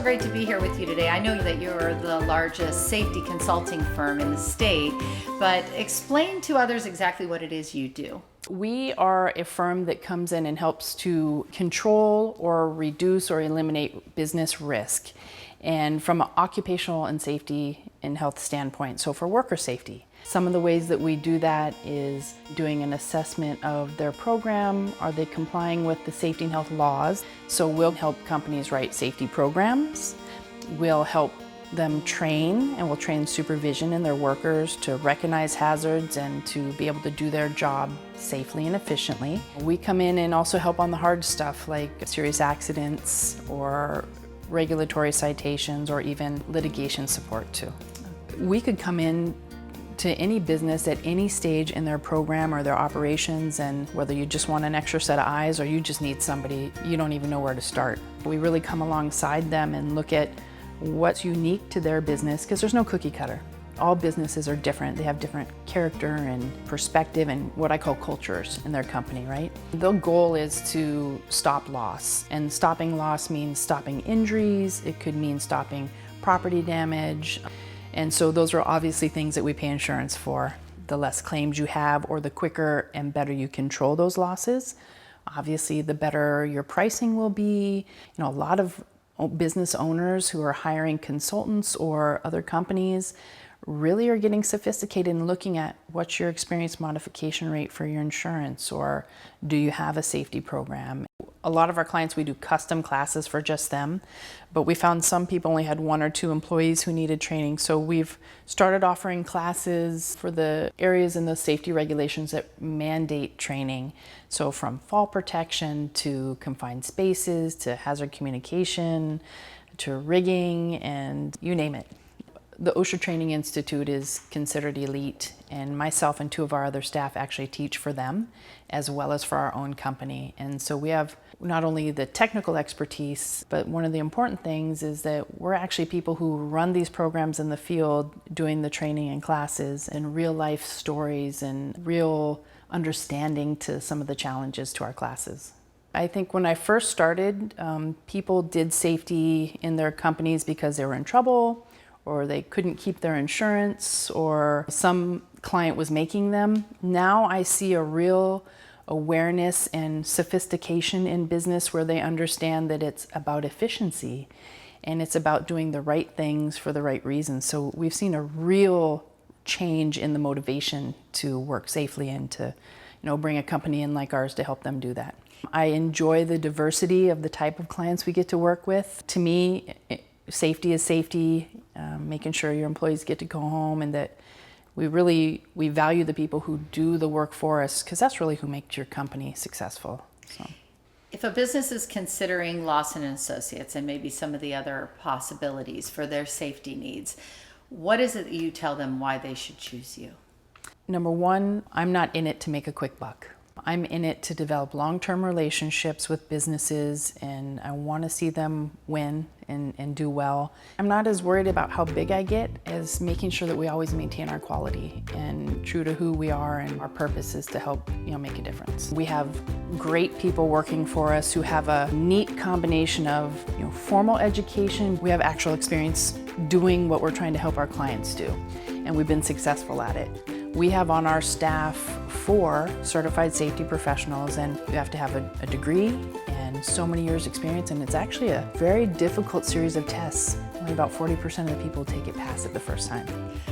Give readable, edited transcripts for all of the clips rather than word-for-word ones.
great to be here with you today. I know that you're the largest safety consulting firm in the state, but explain to others exactly what it is you do. We are a firm that comes in and helps to control or reduce or eliminate business risk, and from an occupational and safety and health standpoint, so for worker safety. Some of the ways that we do that is doing an assessment of their program. Are they complying with the safety and health laws? So we'll help companies write safety programs. We'll help them train, and we'll train supervision in their workers to recognize hazards and to be able to do their job safely and efficiently. We come in and also help on the hard stuff like serious accidents or regulatory citations or even litigation support too. We could come in to any business at any stage in their program or their operations, and whether you just want an extra set of eyes or you just need somebody, you don't even know where to start. We really come alongside them and look at what's unique to their business, because there's no cookie cutter. All businesses are different. They have different character and perspective and what I call cultures in their company, right? The goal is to stop loss, and stopping loss means stopping injuries. It could mean stopping property damage. And so those are obviously things that we pay insurance for. The less claims you have or the quicker and better you control those losses, obviously the better your pricing will be. A lot of business owners who are hiring consultants or other companies really are getting sophisticated in looking at what's your experience modification rate for your insurance, or do you have a safety program? A lot of our clients, we do custom classes for just them, but we found some people only had 1 or 2 employees who needed training. So we've started offering classes for the areas in the safety regulations that mandate training. So from fall protection to confined spaces to hazard communication to rigging, and you name it. The OSHA Training Institute is considered elite, and myself and 2 of our other staff actually teach for them as well as for our own company. And so we have not only the technical expertise, but one of the important things is that we're actually people who run these programs in the field, doing the training and classes and real life stories and real understanding to some of the challenges to our classes. I think when I first started, people did safety in their companies because they were in trouble, or they couldn't keep their insurance, or some client was making them. Now I see a real awareness and sophistication in business where they understand that it's about efficiency and it's about doing the right things for the right reasons. So we've seen a real change in the motivation to work safely and to bring a company in like ours to help them do that. I enjoy the diversity of the type of clients we get to work with. To me, safety is safety, making sure your employees get to go home, and that we value the people who do the work for us, because that's really who makes your company successful. So. If a business is considering Lawson and Associates and maybe some of the other possibilities for their safety needs, what is it that you tell them why they should choose you? Number one, I'm not in it to make a quick buck. I'm in it to develop long-term relationships with businesses, and I want to see them win and do well. I'm not as worried about how big I get as making sure that we always maintain our quality and true to who we are, and our purpose is to help make a difference. We have great people working for us who have a neat combination of formal education. We have actual experience doing what we're trying to help our clients do, and we've been successful at it. We have on our staff 4 certified safety professionals, and you have to have a degree and so many years experience, and it's actually a very difficult series of tests. Only about 40% of the people take it past it the first time.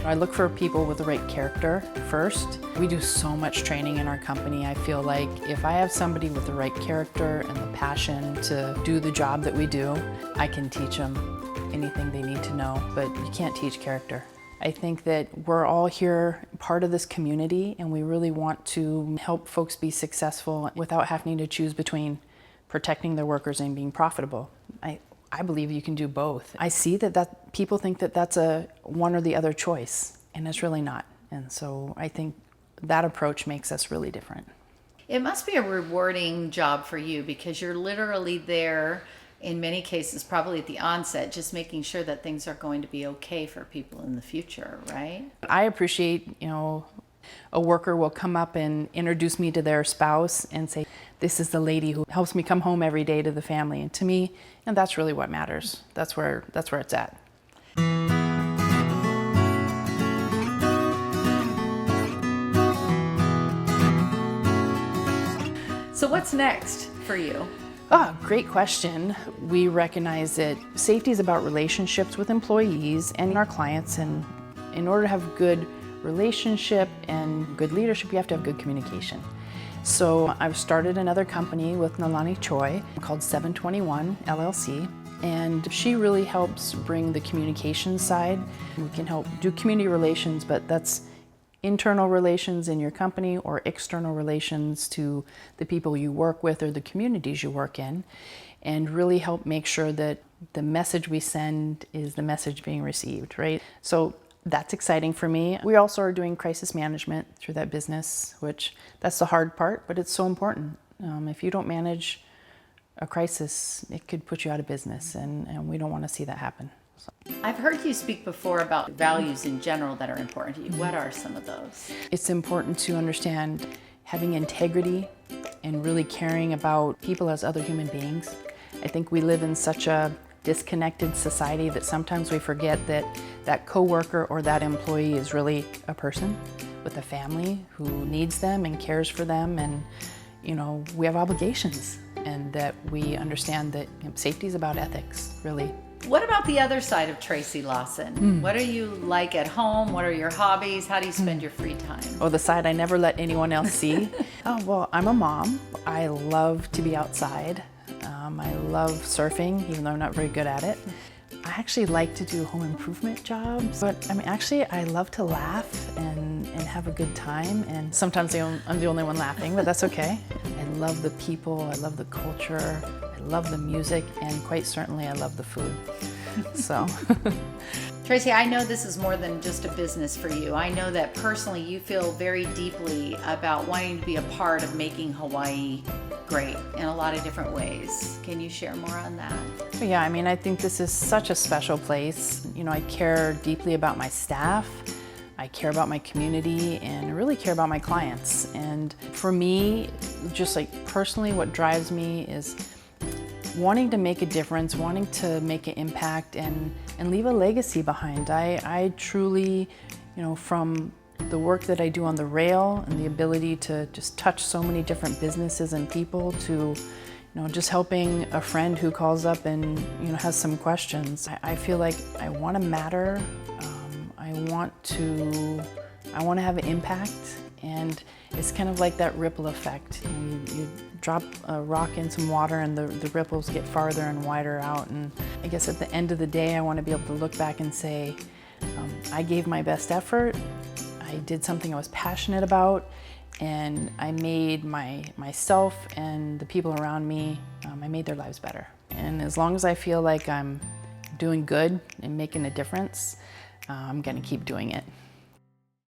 I look for people with the right character first. We do so much training in our company. I feel like if I have somebody with the right character and the passion to do the job that we do, I can teach them anything they need to know, but you can't teach character. I think that we're all here part of this community, and we really want to help folks be successful without having to choose between protecting their workers and being profitable. I believe you can do both. I see that people think that that's a one or the other choice, and it's really not. And so I think that approach makes us really different. It must be a rewarding job for you, because you're literally there in many cases, probably at the onset, just making sure that things are going to be okay for people in the future, right? I appreciate, A worker will come up and introduce me to their spouse and say, this is the lady who helps me come home every day to the family. And to me, and that's really what matters. That's where it's at. So what's next for you? Ah, great question. We recognize that safety is about relationships with employees and our clients, and in order to have good relationship and good leadership, you have to have good communication. So I've started another company with Nalani Choi called 721 LLC, and she really helps bring the communication side. We can help do community relations, but that's internal relations in your company or external relations to the people you work with or the communities you work in, and really help make sure that the message we send is the message being received, right? So that's exciting for me. We also are doing crisis management through that business, which that's the hard part, but it's so important. If you don't manage a crisis, it could put you out of business, and we don't want to see that happen. I've heard you speak before about values in general that are important to you. What are some of those? It's important to understand having integrity and really caring about people as other human beings. I think we live in such a disconnected society that sometimes we forget that that coworker or that employee is really a person with a family who needs them and cares for them, and we have obligations, and that we understand that safety is about ethics, really. What about the other side of Tracy Lawson? What are you like at home? What are your hobbies? How do you spend your free time? Oh, the side I never let anyone else see. Oh, well, I'm a mom. I love to be outside. I love surfing, even though I'm not very good at it. I actually like to do home improvement jobs, but actually I love to laugh and have a good time, and sometimes I'm the only one laughing, but that's okay. I love the people, I love the culture, I love the music, and quite certainly I love the food. So. Tracy, I know this is more than just a business for you. I know that personally you feel very deeply about wanting to be a part of making Hawaii great in a lot of different ways. Can you share more on that? Yeah, I think this is such a special place. I care deeply about my staff, I care about my community, and I really care about my clients. And for me, just like personally, what drives me is wanting to make a difference, wanting to make an impact and leave a legacy behind. I truly, from the work that I do on the rail and the ability to just touch so many different businesses and people, to just helping a friend who calls up and has some questions. I feel like I want to matter. I want to have an impact, and it's kind of like that ripple effect. You drop a rock in some water and the ripples get farther and wider out, and I guess at the end of the day I want to be able to look back and say, I gave my best effort, I did something I was passionate about, and I made myself and the people around me, I made their lives better. And as long as I feel like I'm doing good and making a difference, I'm going to keep doing it.